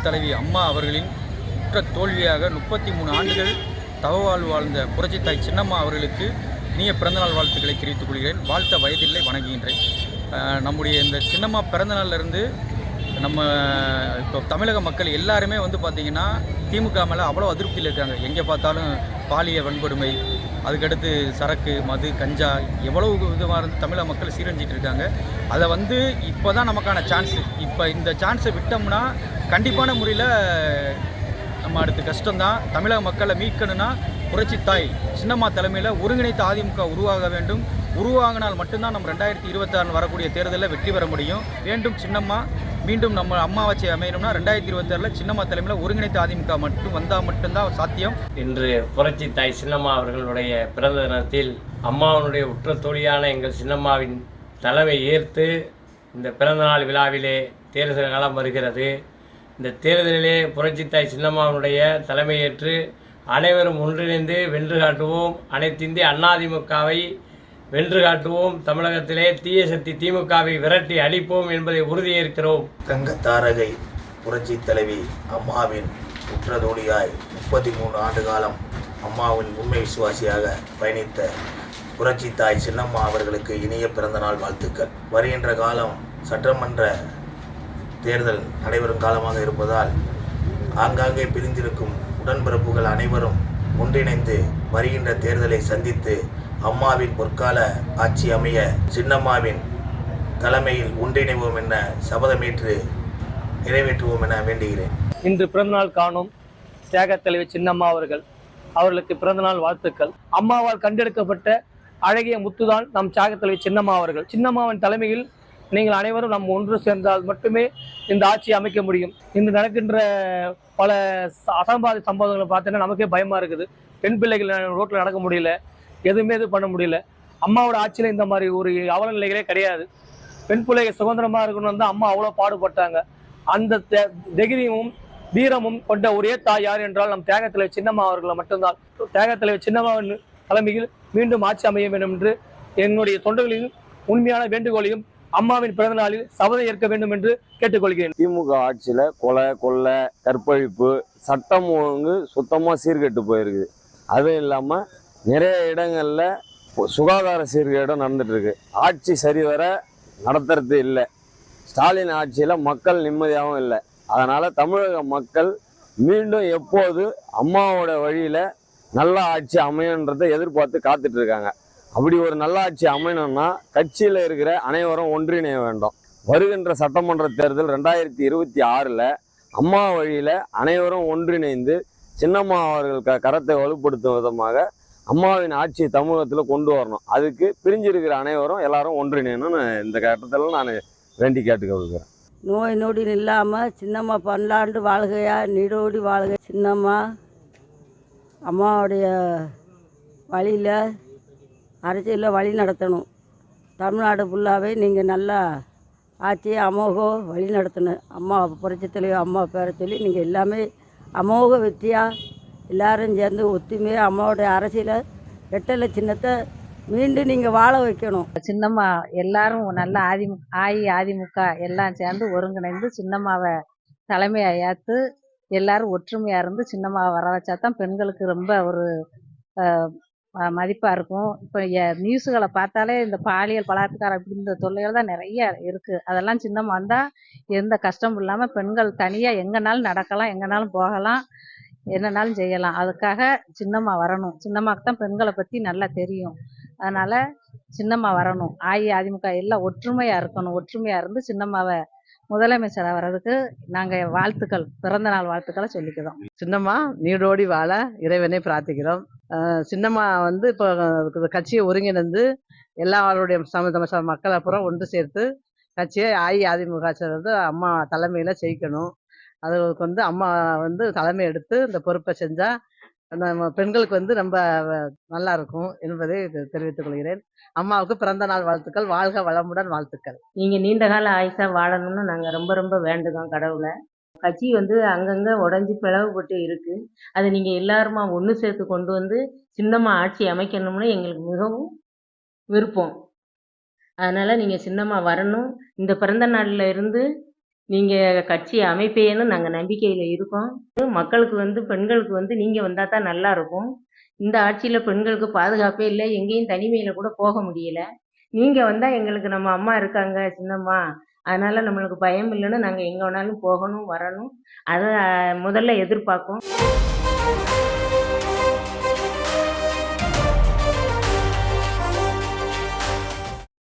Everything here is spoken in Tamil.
தலைவி அம்மா அவர்களின் உற்ற தோல்வியாக 33 ஆண்டுகள் தவவாழ்வு வாழ்ந்த புரட்சித்தாய் சின்னம்மா அவர்களுக்கு இனிய பிறந்தநாள் வாழ்த்துக்களை தெரிவித்துக் கொள்கிறேன். வாழ்த்த வயதில்லை, வணங்குகின்றேன். நம்முடைய இந்த சின்னம்மா பிறந்தநாள்லேருந்து நம்ம இப்போ தமிழக மக்கள் எல்லாருமே பார்த்திங்கன்னா திமுக மேலே அவ்வளோ அதிருப்தியில் இருக்காங்க. எங்கே பார்த்தாலும் பாலிய வன்கொடுமை, அதுக்கடுத்து சரக்கு, மது, கஞ்சா எவ்வளவு விதமாக இருந்து தமிழக மக்கள் சீரழிஞ்சிட்டு இருக்காங்க. அதை இப்போ தான் நமக்கான சான்ஸு. இப்போ இந்த சான்ஸை விட்டோம்னா கண்டிப்பான முறையில் நம்ம அடுத்து கஷ்டம்தான். தமிழக மக்களை மீட்கணும்னா புரட்சித்தாய் சின்னம்மா தலைமையில் ஒருங்கிணைத்த அதிமுக உருவாக வேண்டும். உருவாகினால் மட்டும்தான் நம்ம 2026 வரக்கூடிய தேர்தலில் வெற்றி பெற முடியும். வேண்டும் சின்னம்மா மீண்டும் நம்ம அம்மாவாட்சி அமையணும்னா 2026 சின்னம்மா தலைமையில் ஒருங்கிணைத்த அதிமுக வந்தால் மட்டும்தான் சாத்தியம். இன்று புரட்சித்தாய் சின்னம்மா அவர்களுடைய பிறந்த தினத்தில் அம்மாவனுடைய உற்ற தோழியான எங்கள் சின்னம்மாவின் தலைமை ஏற்று இந்த பிறந்தநாள் விழாவிலே தேர்தல் காலம் வருகிறது. இந்த தேர்தலிலே புரட்சித்தாய் சின்னம்மாவனுடைய தலைமையேற்று அனைவரும் ஒன்றிணைந்து வென்று காட்டுவோம். அனைத்திந்திய அதிமுகவை வென்று காட்டுவோம். தமிழகத்திலே தீய சக்தி திமுகவை விரட்டி அழிப்போம் என்பதை உறுதியேற்கிறோம். தங்க தாரகை புரட்சி தலைவி அம்மாவின் உற்றதோழியாய் 33 ஆண்டு காலம் அம்மாவின் உண்மை விசுவாசியாக பயணித்த புரட்சித்தாய் சின்னம்மா அவர்களுக்கு இனிய பிறந்தநாள் வாழ்த்துக்கள். வருகின்ற காலம் சட்டமன்ற தேர்தல் நடைபெறும் காலமாக இருப்பதால் ஆங்காங்கே பிரிந்திருக்கும் உடன்பிறப்புகள் அனைவரும் ஒன்றிணைந்து வருகின்ற தேர்தலை சந்தித்து அம்மாவின் பொற்கால ஆட்சி அமைய சின்னம்மாவின் தலைமையில் ஒன்றிணைவோம் என சபதமேற்று நிறைவேற்றுவோம் என வேண்டுகிறேன். இன்று பிறந்தநாள் காணும் தியாக தலைவி சின்னம்மா அவர்களுக்கு பிறந்தநாள் வாழ்த்துக்கள். அம்மாவால் கண்டெடுக்கப்பட்ட அழகிய முத்துதான் நம் தியாக தலைவி சின்னம்மா அவர்கள். சின்னம்மாவின் தலைமையில் நீங்கள் அனைவரும் நம்ம ஒன்று சேர்ந்தால் மட்டுமே இந்த ஆட்சி அமைக்க முடியும். இன்று நடக்கின்ற பல அசம்பாவித சம்பவங்களை பார்த்தீங்கன்னா நமக்கே பயமா இருக்குது. பெண் பிள்ளைகள் ரோட்டில் நடக்க முடியல, எதுவுமே இது பண்ண முடியல. அம்மாவோட ஆட்சியில் இந்த மாதிரி ஒரு அவல நிலைகளே கிடையாது. பெண் பிள்ளைகள் சுதந்திரமா இருக்கணும் தான் அம்மா அவ்வளோ பாடுபட்டாங்க. அந்த தைரியமும் வீரமும் கொண்ட ஒரே தாய் யார் என்றால் நம் தியாக தலைவி சின்னம்மா அவர்களை மட்டும்தான். தியாக தலைவி சின்னம்மாவின் தலைமையில் மீண்டும் ஆட்சி அமைய வேண்டும் என்று என்னுடைய தொண்டர்களின் உண்மையான வேண்டுகோளையும் அம்மாவின் பிறந்த நாளில் சபதம் ஏற்க வேண்டும் என்று கேட்டுக்கொள்கிறேன். திமுக ஆட்சியில் கொலை, கொள்ளை, கற்பழிப்பு, சட்டம் ஒழுங்கு சுத்தமாக சீர்கெட்டு போயிருக்கு. அதுவும் இல்லாமல் நிறைய இடங்களில் சுகாதார சீர்கேடும் நடந்துட்டுருக்கு. ஆட்சி சரிவர நடத்துறது இல்லை. ஸ்டாலின் ஆட்சியில் மக்கள் நிம்மதியாகவும் இல்லை. அதனால் தமிழக மக்கள் மீண்டும் எப்போது அம்மாவோட வழியில் நல்ல ஆட்சி அமையன்றதை எதிர்பார்த்து காத்துட்டு இருக்காங்க. அப்படி ஒரு நல்ல ஆட்சி அமையணும்னா கட்சியில் இருக்கிற அனைவரும் ஒன்றிணைய வேண்டும். வருகின்ற சட்டமன்ற தேர்தல் 2026 அம்மா வழியில் அனைவரும் ஒன்றிணைந்து சின்னம்மா அவர்கள் கரத்தை வலுப்படுத்தும் விதமாக அம்மாவின் ஆட்சி தமிழகத்தில் கொண்டு வரணும். அதுக்கு பிரிஞ்சிருக்கிற அனைவரும் எல்லாரும் ஒன்றிணையணும்னு இந்த கட்டத்தில் நான் வேண்டி கேட்டுக்கொள்கிறேன். நோய் நொடி இல்லாமல் சின்னம்மா பல்லாண்டு வாழ்கையா, நீடோடி வாழ்க. சின்னம்மா அம்மாவுடைய வழியில் அரசியலில் வழி நடத்தணும். தமிழ்நாடு ஃபுல்லாகவே நீங்கள் நல்லா ஆட்சியை அமோகம் வழி நடத்தணும். அம்மா புரட்சி தலைவி அம்மா பேரை சொல்லி நீங்கள் எல்லாமே அமோக வெற்றியாக எல்லாரும் சேர்ந்து ஒத்துமையாக அம்மாவுடைய அரசியலை ரெட்டலை சின்னத்தை மீண்டும் நீங்கள் வாழ வைக்கணும். சின்னம்மா எல்லாரும் நல்லா அதிமுக எல்லாம் சேர்ந்து ஒருங்கிணைந்து சின்னம்மாவை தலைமையாக ஏற்று எல்லாரும் ஒற்றுமையாக இருந்து சின்னம்மாவை வர வச்சா தான் பெண்களுக்கு ரொம்ப ஒரு மதிப்பாக இருக்கும். இப்போ நியூஸுகளை பார்த்தாலே இந்த பாலியல் பலாத்காரம் அப்படின்ற தொல்லைகள் தான் நிறைய இருக்குது. அதெல்லாம் சின்னம்மா வந்தால் எந்த கஷ்டமும் இல்லாமல் பெண்கள் தனியாக எங்கேனாலும் நடக்கலாம், எங்கேனாலும் போகலாம், என்னன்னாலும் செய்யலாம். அதுக்காக சின்னம்மா வரணும். சின்னம்மாவுக்கு தான் பெண்களை பற்றி நல்லா தெரியும். அதனால் சின்னம்மா வரணும். அதிமுக எல்லாம் ஒற்றுமையாக இருக்கணும். ஒற்றுமையாக இருந்து சின்னம்மாவை முதலமைச்சராக வர்றதுக்கு நாங்கள் வாழ்த்துக்கள், பிறந்த நாள் வாழ்த்துக்களை சொல்லிக்கிறோம். சின்னம்மா நீடோடி வாழ இறைவனை பிரார்த்திக்கிறோம். சின்னம்மா இப்போ கட்சியை ஒருங்கிணைந்து எல்லாருடைய மக்களை அப்புறம் ஒன்று சேர்த்து கட்சியை அதிமுக அம்மா தலைமையில் ஜெயிக்கணும். அதுக்கு அம்மா தலைமை எடுத்து இந்த பொறுப்பை செஞ்சால் நம்ம பெண்களுக்கு ரொம்ப நல்லா இருக்கும் என்பதை தெரிவித்துக் கொள்கிறேன். அம்மாவுக்கு பிறந்த நாள் வாழ்த்துக்கள். வாழ்க வளமுடன் வாழ்த்துக்கள். நீங்க நீண்ட கால ஆயுசா வாழணும்னு நாங்க ரொம்ப ரொம்ப வேண்டுதோம் கடவுளை. கட்சி அங்கங்க உடைஞ்சு பிளவுபட்டு இருக்கு. அதை நீங்க எல்லாருமா ஒன்று சேர்த்து கொண்டு வந்து சின்னம்மா ஆட்சி அமைக்கணும்னு எங்களுக்கு மிகவும் விருப்பம். அதனால நீங்க சின்னம்மா வரணும். இந்த பிறந்த நாள்ல இருந்து நீங்கள் கட்சி அமைப்பேன்னு நாங்கள் நம்பிக்கையில் இருக்கோம். மக்களுக்கு வந்து பெண்களுக்கு வந்து நீங்கள் வந்தால் தான் நல்லா இருக்கும். இந்த ஆட்சியில் பெண்களுக்கு பாதுகாப்பே இல்லை, எங்கேயும் தனிமையில் கூட போக முடியல. நீங்கள் வந்தால் எங்களுக்கு நம்ம அம்மா இருக்காங்க சின்னம்மா, அதனால் நம்மளுக்கு பயம் இல்லைன்னு நாங்கள் எங்கே வேணாலும் போகணும் வரணும். அதை முதல்ல எதிர்பார்க்கோம்.